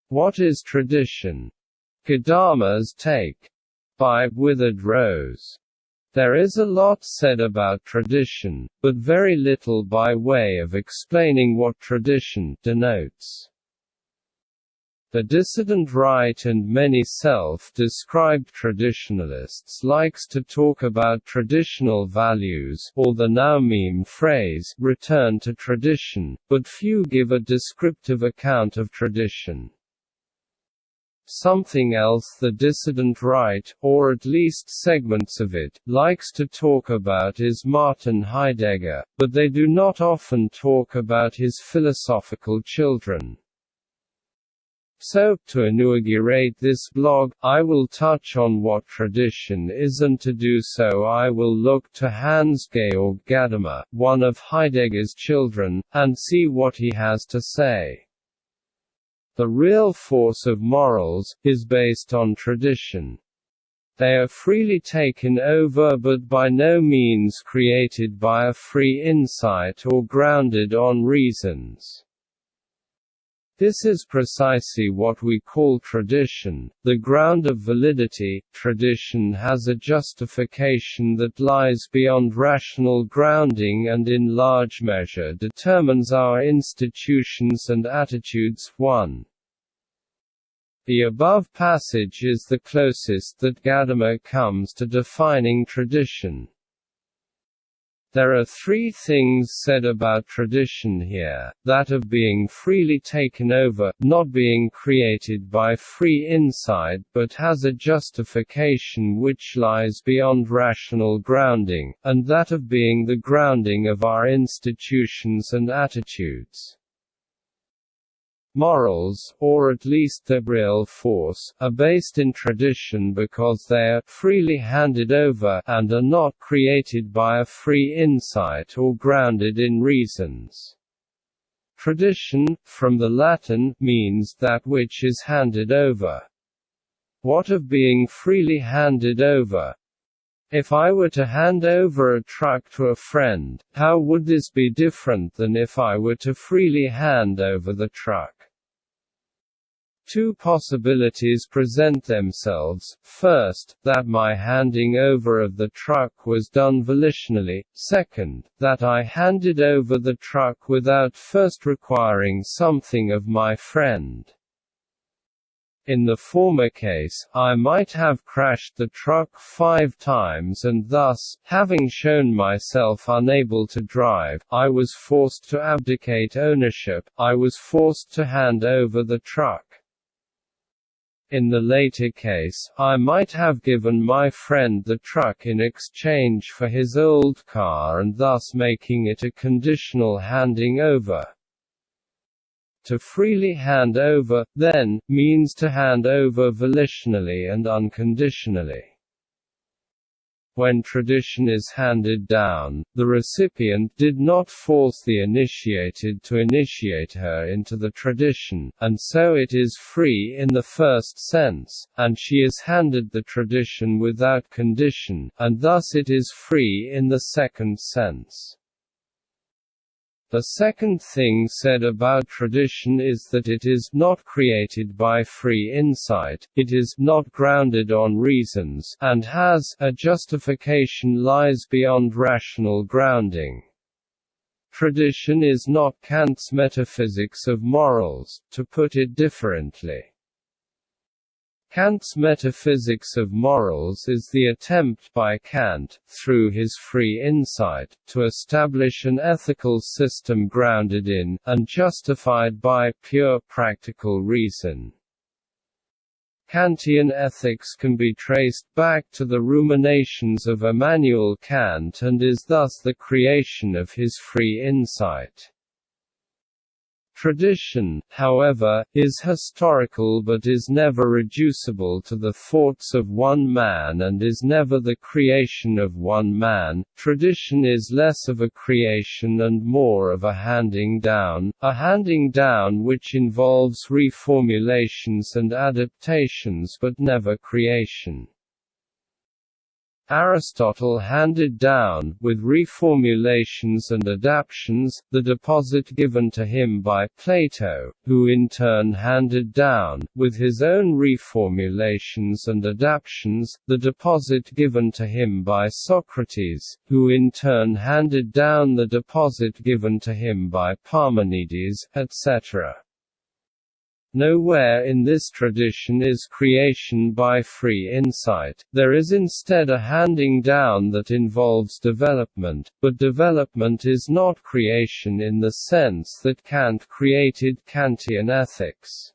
What is tradition? Gadamer's take. By Withered Rose. There is a lot said about tradition, but very little by way of explaining what tradition denotes. The dissident right and many self-described traditionalists likes to talk about traditional values, or the now meme phrase, return to tradition, but few give a descriptive account of tradition. Something else the dissident right, or at least segments of it, likes to talk about is Martin Heidegger, but they do not often talk about his philosophical children. So, to inaugurate this blog, I will touch on what tradition is, and to do so I will look to Hans-Georg Gadamer, one of Heidegger's children, and see what he has to say. The real force of morals is based on tradition. They are freely taken over but by no means created by a free insight or grounded on reasons. This is precisely what we call tradition, the ground of validity. Tradition has a justification that lies beyond rational grounding and in large measure determines our institutions and attitudes. 1. The above passage is the closest that Gadamer comes to defining tradition. There are three things said about tradition here: that of being freely taken over, not being created by free insight but has a justification which lies beyond rational grounding, and that of being the grounding of our institutions and attitudes. Morals, or at least their real force, are based in tradition because they are freely handed over and are not created by a free insight or grounded in reasons. Tradition, from the Latin, means that which is handed over. What of being freely handed over? If I were to hand over a truck to a friend, how would this be different than if I were to freely hand over the truck? Two possibilities present themselves: first, that my handing over of the truck was done volitionally; second, that I handed over the truck without first requiring something of my friend. In the former case, I might have crashed the truck 5 times and thus, having shown myself unable to drive, I was forced to abdicate ownership, I was forced to hand over the truck. In the later case, I might have given my friend the truck in exchange for his old car and thus making it a conditional handing over. To freely hand over, then, means to hand over volitionally and unconditionally. When tradition is handed down, the recipient did not force the initiated to initiate her into the tradition, and so it is free in the first sense, and she is handed the tradition without condition, and thus it is free in the second sense. The second thing said about tradition is that it is not created by free insight, it is not grounded on reasons, and has a justification lies beyond rational grounding. Tradition is not Kant's metaphysics of morals, to put it differently. Kant's metaphysics of morals is the attempt by Kant, through his free insight, to establish an ethical system grounded in, and justified by, pure practical reason. Kantian ethics can be traced back to the ruminations of Immanuel Kant and is thus the creation of his free insight. Tradition, however, is historical but is never reducible to the thoughts of one man and is never the creation of one man. Tradition is less of a creation and more of a handing down which involves reformulations and adaptations but never creation. Aristotle handed down, with reformulations and adaptations, the deposit given to him by Plato, who in turn handed down, with his own reformulations and adaptations, the deposit given to him by Socrates, who in turn handed down the deposit given to him by Parmenides, etc. Nowhere in this tradition is creation by free insight, there is instead a handing down that involves development, but development is not creation in the sense that Kant created Kantian ethics.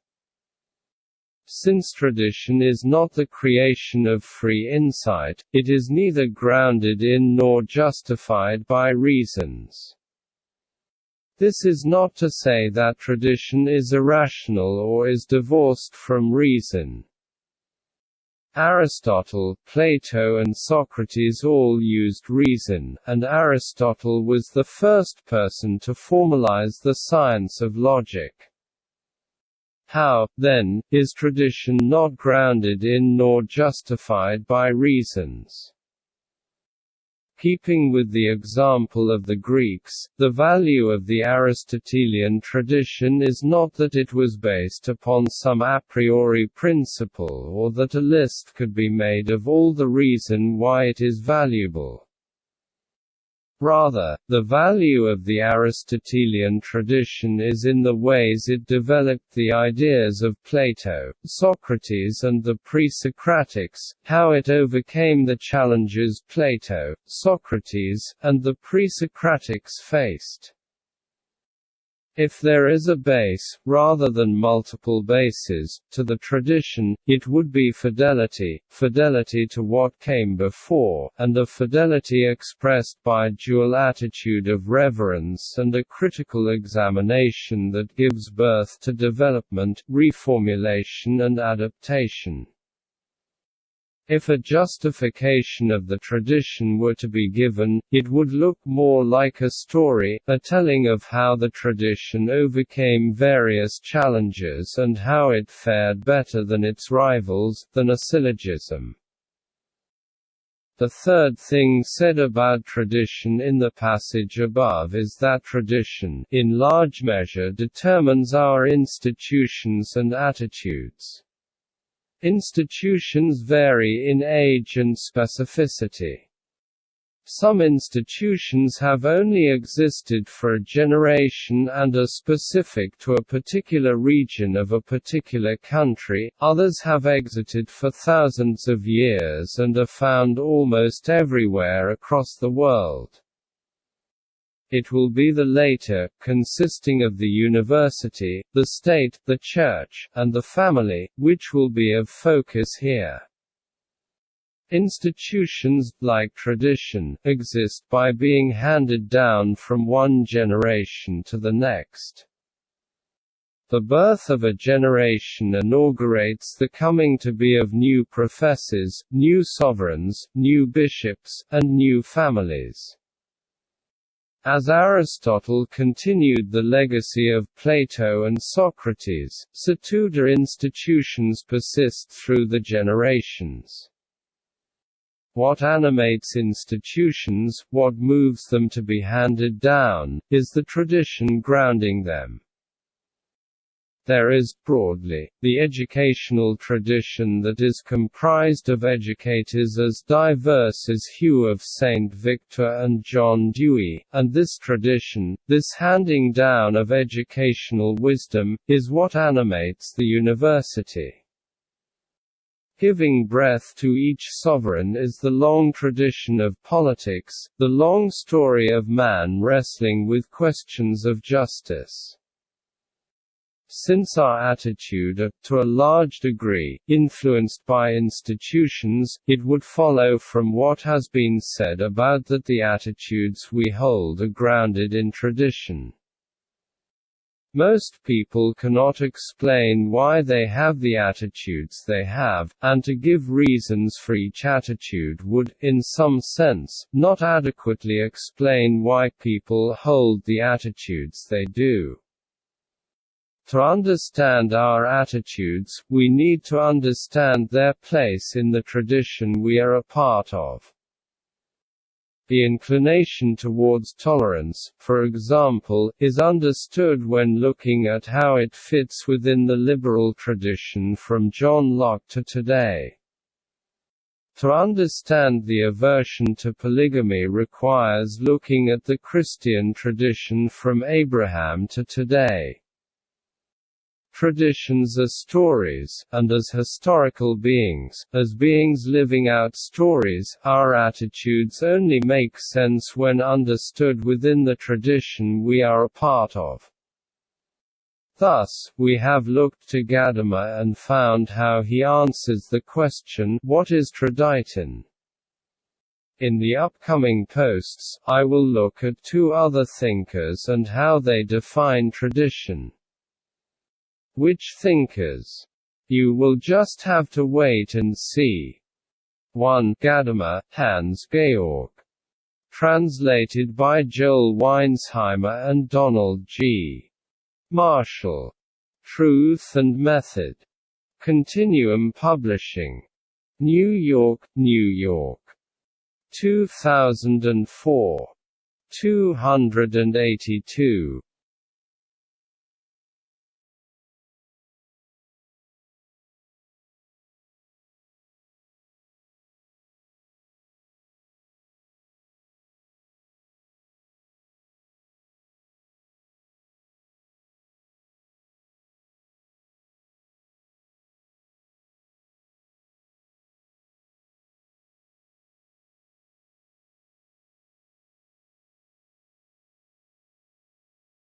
Since tradition is not the creation of free insight, it is neither grounded in nor justified by reasons. This is not to say that tradition is irrational or is divorced from reason. Aristotle, Plato and Socrates all used reason, and Aristotle was the first person to formalize the science of logic. How, then, is tradition not grounded in nor justified by reasons? Keeping with the example of the Greeks, the value of the Aristotelian tradition is not that it was based upon some a priori principle or that a list could be made of all the reason why it is valuable. Rather, the value of the Aristotelian tradition is in the ways it developed the ideas of Plato, Socrates and the pre-Socratics, how it overcame the challenges Plato, Socrates, and the pre-Socratics faced. If there is a base, rather than multiple bases, to the tradition, it would be fidelity to what came before, and a fidelity expressed by a dual attitude of reverence and a critical examination that gives birth to development, reformulation and adaptation. If a justification of the tradition were to be given, it would look more like a story, a telling of how the tradition overcame various challenges and how it fared better than its rivals, than a syllogism. The third thing said about tradition in the passage above is that tradition, in large measure, determines our institutions and attitudes. Institutions vary in age and specificity. Some institutions have only existed for a generation and are specific to a particular region of a particular country, others have existed for thousands of years and are found almost everywhere across the world. It will be the later, consisting of the university, the state, the church, and the family, which will be of focus here. Institutions, like tradition, exist by being handed down from one generation to the next. The birth of a generation inaugurates the coming to be of new professors, new sovereigns, new bishops, and new families. As Aristotle continued the legacy of Plato and Socrates, so too do institutions persist through the generations. What animates institutions, what moves them to be handed down, is the tradition grounding them. There is, broadly, the educational tradition that is comprised of educators as diverse as Hugh of St. Victor and John Dewey, and this tradition, this handing down of educational wisdom, is what animates the university. Giving breath to each sovereign is the long tradition of politics, the long story of man wrestling with questions of justice. Since our attitude are, to a large degree, influenced by institutions, it would follow from what has been said about that the attitudes we hold are grounded in tradition. Most people cannot explain why they have the attitudes they have, and to give reasons for each attitude would, in some sense, not adequately explain why people hold the attitudes they do. To understand our attitudes, we need to understand their place in the tradition we are a part of. The inclination towards tolerance, for example, is understood when looking at how it fits within the liberal tradition from John Locke to today. To understand the aversion to polygamy requires looking at the Christian tradition from Abraham to today. Traditions are stories, and as historical beings, as beings living out stories, our attitudes only make sense when understood within the tradition we are a part of. Thus, we have looked to Gadamer and found how he answers the question, what is tradition? In the upcoming posts, I will look at two other thinkers and how they define tradition. Which thinkers? You will just have to wait and see. 1. Gadamer, Hans Georg. Translated by Joel Weinsheimer and Donald G. Marshall. Truth and Method. Continuum Publishing. New York, New York. 2004. 282.